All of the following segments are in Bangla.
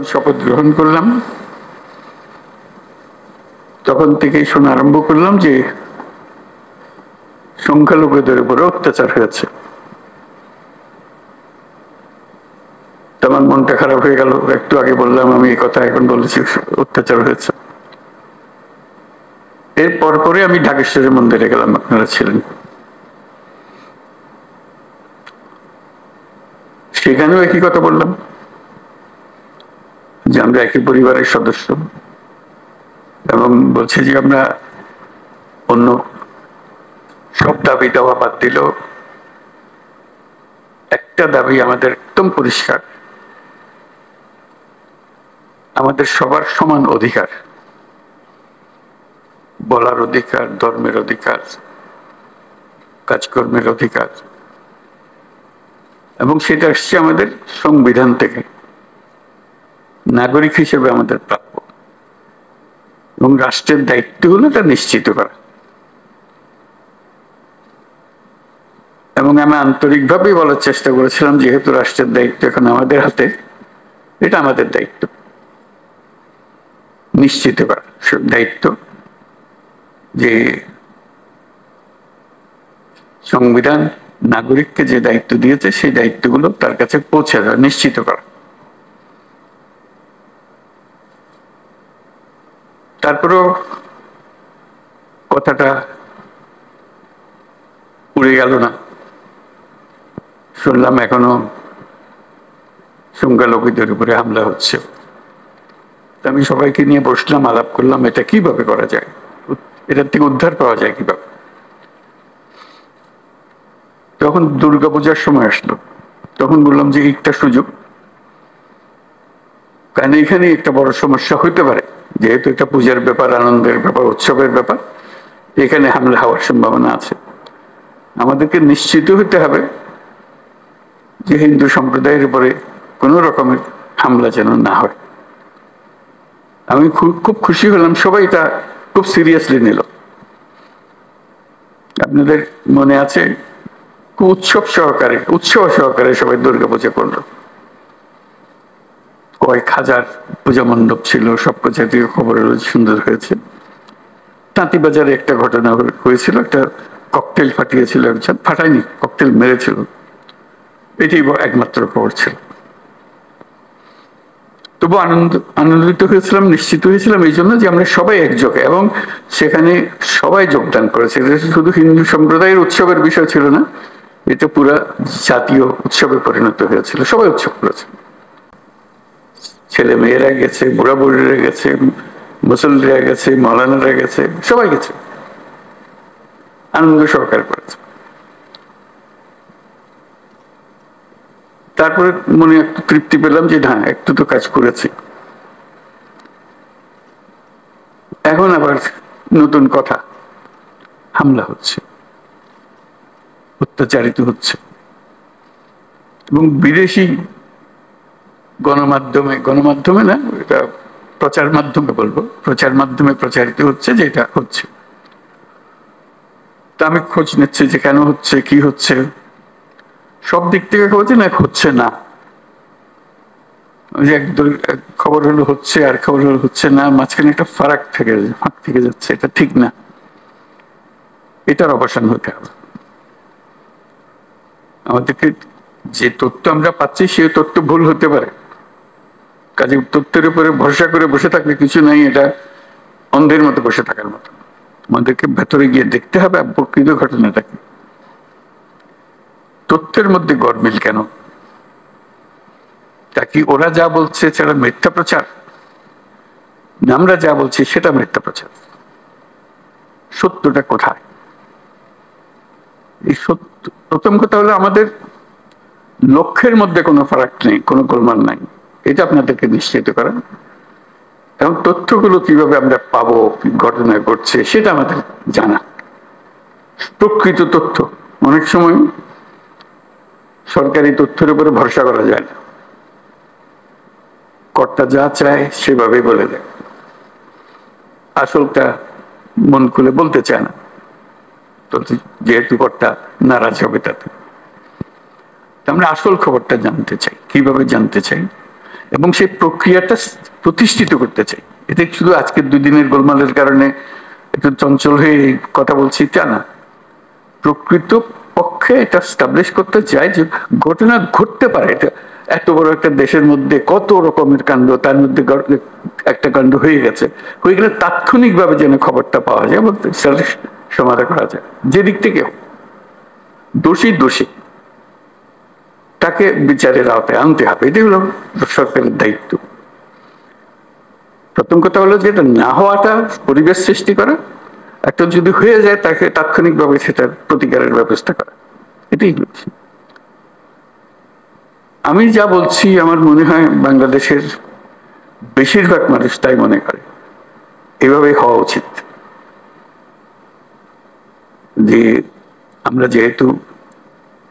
শপথ গ্রহণ করলাম, তখন থেকেই শোনা আরম্ভ করলাম যে সংখ্যালঘুদের উপরে অত্যাচার হয়েছে। আমার মনটা খারাপ হয়ে গেল। একটু আগে বললাম আমি এই কথা, এখন বলেছি অত্যাচার হয়েছে। এর পরে আমি ঢাকেশ্বরী মন্দিরে গেলাম, আপনারা ছিলেন। সেখানেও একই কথা বললাম যে আমরা একই পরিবারের সদস্য, এবং বলছে যে আমরা অন্য সব দাবি দেওয়া বাদ দিল, একটা দাবি আমাদের একদম পরিষ্কার, আমাদের সবার সমান অধিকার, বলার অধিকার, ধর্মের অধিকার, কাজকর্মের অধিকার, এবং সেটা আসছে আমাদের সংবিধান থেকে, নাগরিক হিসেবে আমাদের প্রাপ্য, এবং রাষ্ট্রের দায়িত্ব হলো এটা নিশ্চিত করা। এবং আমি আন্তরিকভাবেই বলার চেষ্টা করেছিলাম, যেহেতু রাষ্ট্রের দায়িত্ব এখন আমাদের হাতে, এটা আমাদের দায়িত্ব নিশ্চিত করা, দায়িত্ব যে সংবিধান নাগরিককে যে দায়িত্ব দিয়েছে সেই দায়িত্বগুলো তার কাছে পৌঁছে দেওয়া, নিশ্চিত করা। তারপরেও কথাটা উড়ে গেল না, শুনলাম এখনো সংখ্যালঘুদের উপরে হামলা হচ্ছে। আমি সবাইকে নিয়ে বসলাম, আলাপ করলাম এটা কিভাবে করা যায়, এটার থেকে উদ্ধার পাওয়া যায় কিভাবে। তখন দুর্গাপূজার সময় আসলো, তখন বললাম যে একটা সুযোগ, কারণ এখানে একটা বড় সমস্যা হইতে পারে, যেহেতু এটা পূজার ব্যাপার, আনন্দের ব্যাপার, উৎসবের ব্যাপার, এখানে হামলা হওয়ার সম্ভাবনা আছে। আমাদেরকে নিশ্চিত হতে হবে যে হিন্দু সম্প্রদায়ের উপরে কোন রকমের হামলা যেন না হয়। আমি খুব খুশি হলাম, সবাই এটা খুব সিরিয়াসলি নিল। আপনাদের মনে আছে, খুব উৎসব সহকারে সবাই দুর্গাপূজা করলো। কয়েক হাজার পূজা মণ্ডপ ছিল, সবকিছু থেকে খবর হলো সুন্দর হয়েছে। তাঁতিবাজারে একটা ঘটনা হয়েছিল, একটা ককটেল ফাটিয়েছিল একজন, ফাটায়নি, ককটেল মেরেছিল, এটাই একমাত্র খবর ছিল। তবু আনন্দিত হয়েছিলাম, নিশ্চিত হয়েছিলাম এই জন্য যে আমরা সবাই একযোগে, এবং সেখানে সবাই যোগদান করেছে। শুধু হিন্দু সম্প্রদায়ের উৎসবের বিষয় ছিল না, এটা পুরা জাতীয় উৎসবে পরিণত হয়েছিল, সবাই উৎসব করেছে। ছেলে মেয়েরা গেছে, বুড়া বুড়িরা গেছে, মুসল্লিরা গেছে, মৌলানারা গেছে, সবাই গেছে, আনন্দ সহকারে করেছে। তারপরে মনে একটু তৃপ্তি পেলাম যে না, একটু তো কাজ করেছি। এখন আবার নতুন কথা, হামলা হচ্ছে, অত্যাচারিত হচ্ছে, এবং বিদেশি গণমাধ্যমে না, এটা প্রচার মাধ্যমে বলবো, প্রচার মাধ্যমে প্রচারিত হচ্ছে যে এটা হচ্ছে। তা আমি খোঁজ নিচ্ছি যে কেন হচ্ছে, কি হচ্ছে, সব দিক থেকে খোঁজ না, হচ্ছে না। এক খবর হলো হচ্ছে, আর খবর হলো হচ্ছে না, মাঝখানে একটা ফাঁক থেকে যাচ্ছে, এটা ঠিক না, এটার অবসান হতে হবে। আমাদেরকে যে তথ্য আমরা পাচ্ছি সেই তথ্য ভুল হতে পারে, কাজে তথ্যের উপরে ভরসা করে বসে থাকলে কিছু নাই, এটা অন্ধের মতো বসে থাকার মতো। আমাদেরকে ভেতরে গিয়ে দেখতে হবে প্রকৃত ঘটনাটা কি, তথ্যের মধ্যে গরমিল কেন, তা কি ওরা যা বলছে সেটা মিথ্যা প্রচার, আমরা যা বলছি সেটা মিথ্যা প্রচার, সত্যটা কোথায়? এই সত্য, প্রথম কথা হলো আমাদের লক্ষ্যের মধ্যে কোনো ফারাক নেই, কোনো গোলমাল নাই, এটা আপনাদেরকে নিশ্চিত করা। এবং তথ্যগুলো কিভাবে আমরা পাবো, ঘটনা ঘটছে সেটা আমাদের জানা, প্রকৃত তথ্য। অনেক সময় সরকারি তথ্যের উপরে ভরসা করা যায় না, কর্তা যা চায় সেভাবেই বলে দেয়, আসলটা মন খুলে বলতে চায় না, তো যেহেতু কর্তা নারাজ হবে তাতে। আমরা আসল খবরটা জানতে চাই, কিভাবে জানতে চাই, এবং সেই প্রক্রিয়াটা প্রতিষ্ঠিত করতে চাই। এটা শুধু আজকের 2 দিনের গোলমালের কারণে একটু চঞ্চল হয়ে কথা বলছি তা না, প্রকৃত পক্ষে এটা স্টাবলিশ করতে চাই যে ঘটনা ঘটতে পারে। এটা এত বড় একটা দেশের মধ্যে কত রকমের কাণ্ড, তার মধ্যে একটা কাণ্ড হয়ে গেছে, হয়ে গেলে তাৎক্ষণিকভাবে যেন খবরটা পাওয়া যায় এবং সমাধান করা যায়। যে দিক থেকে দোষী তাকে বিচারের আওতায় আনতে হবে, এটাই হলো সরকারের দায়িত্ব। প্রথম কথা হলো যে এটা না হওয়াটা পরিবেশ সৃষ্টি করা, একটা যদি হয়ে যায় তাকে তাৎক্ষণিকভাবে সেটার প্রতিকারের ব্যবস্থা করা, এটাই হচ্ছে। আমি যা বলছি আমার মনে হয় বাংলাদেশের বেশিরভাগ মানুষ তাই মনে করে, এভাবে হওয়া উচিত। যে আমরা যেহেতু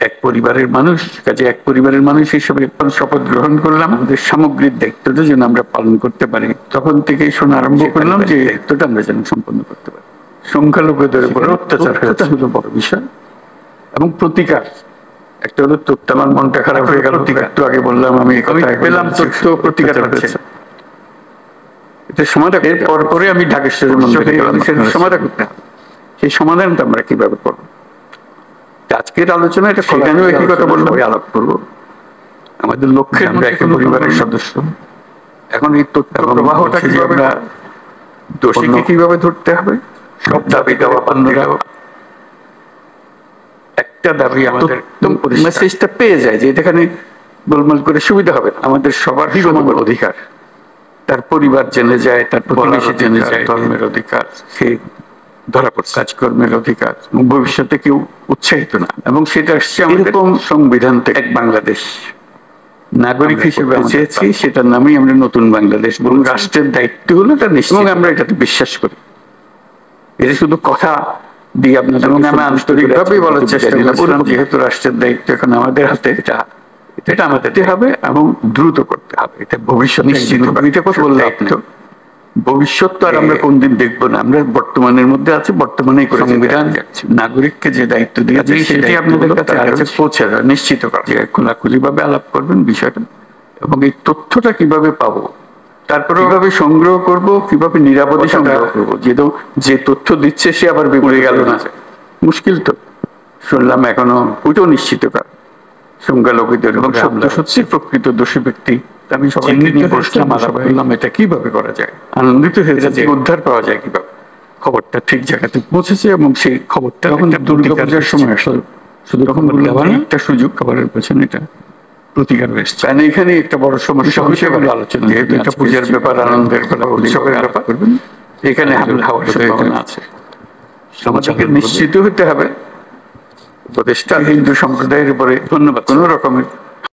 এক পরিবারের মানুষ, কাজে এক পরিবারের মানুষ হিসেবে শপথ গ্রহণ করলাম, আমাদের সামগ্রিক দায়িত্বটা যেন আমরা পালন করতে পারি, তখন থেকেই শোনা আরম্ভ করলাম যে দায়িত্বটা আমরা যেন সম্পন্ন করতে পারি। সংখ্যালঘুদের উপরে অত্যাচার হলো বড় বিষয়, এবং প্রতিকার। একটা হলো তথ্য, আমার মনটা খারাপ হয়ে গেল, একটু আগে বললাম আমি পেলাম তথ্য, প্রতিকার হচ্ছে এটা সমাধান। এর পরে আমি ঢাকেশ্বরের মন্দিরে সমাধান করতে হবে, সেই সমাধানটা আমরা কিভাবে করবো আজকের আলোচনা, এটা সেখানেও একই কথা বললাম, আলাপ করবো। আমাদের লক্ষ্যে আমরা একটা পরিবারের সদস্য। এখন এই তথ্য প্রবাহটা কিভাবে, দোষীকে কিভাবে ধরতে হবে, সব দাবি দেওয়া বন্ধুরা একটা দাবি আমাদের মেসেজটা পেয়ে যায় যে এখানে গোলমাল করে সুবিধা হবে না। আমাদের সবার সমান অধিকার, তার পরিবার জেনে যায়, তার প্রতিবেশী জেনে যায়, ধর্মের অধিকার, সে ধরা পড়ছে, কাজকর্মের অধিকার, ভবিষ্যতে কেউ উৎসাহিত না। এবং সেটা আসছে আমাদের সংবিধান থেকে। এক বাংলাদেশ নাগরিক হিসেবে চেয়েছি, সেটার নামই আমরা নতুন বাংলাদেশ, এবং রাষ্ট্রের দায়িত্ব হলো এটা নিশ্চিত, এবং আমরা এটাতে বিশ্বাস করি। এটা শুধু কথা দিয়ে আপনাদের, এবং আমি আন্তরিকভাবেই বলার চেষ্টা করলাম যেহেতু রাষ্ট্রের দায়িত্ব এখন আমাদের হাতে, এটা আমাদের হবে এবং দ্রুত করতে হবে। এটা ভবিষ্যৎ নিশ্চিত, এটা কথা বললে ভবিষ্যৎ তো আর আমরা কোনদিন দেখবো না, আমরা বর্তমানের মধ্যে আছি, বর্তমানেই সংবিধান নাগরিককে যে দায়িত্ব দিয়েছে সেটি আপনাদের কাছে পৌঁছে দেওয়া, নিশ্চিত করা, খোলাখুলি ভাবে আলাপ করবেন বিষয়টা, এবং এই তথ্যটা কিভাবে পাবো, তারপরে কিভাবে সংগ্রহ করব, কিভাবে নিরাপদে সংগ্রহ করবো, যে তথ্য দিচ্ছে সে আবার বিপরীতে গেল না, মুশকিল তো। শুনলাম এখনো ওইটাও নিশ্চিত করা সংখ্যালঘুদের, এবং সত্যি প্রকৃত দোষী ব্যক্তি আমি সবাইকে নিয়ে বসলাম, বললাম এটা কিভাবে করা যায়, আনন্দিত হয়েছে যে উদ্ধার পাওয়া যায় কিভাবে, খবরটা ঠিক জায়গাতে পৌঁছেছে, এবং সেই খবরটা তখন দুর্গাপূজার সময় আসলো, শুধু তখন একটা সুযোগ খবরের পেছনে এটা প্রতিকার এসছে। এখানে একটা বড় সমস্যা হিসেবে আলোচনা, যেহেতু এটা পূজার ব্যাপার, আনন্দের ব্যাপার, উৎসবের ব্যাপার, এখানে হামলা হওয়ার সম্ভাবনা আছে। আমাদেরকে নিশ্চিত হতে হবে উপদেষ্টা হিন্দু সম্প্রদায়ের উপরে কোন রকমের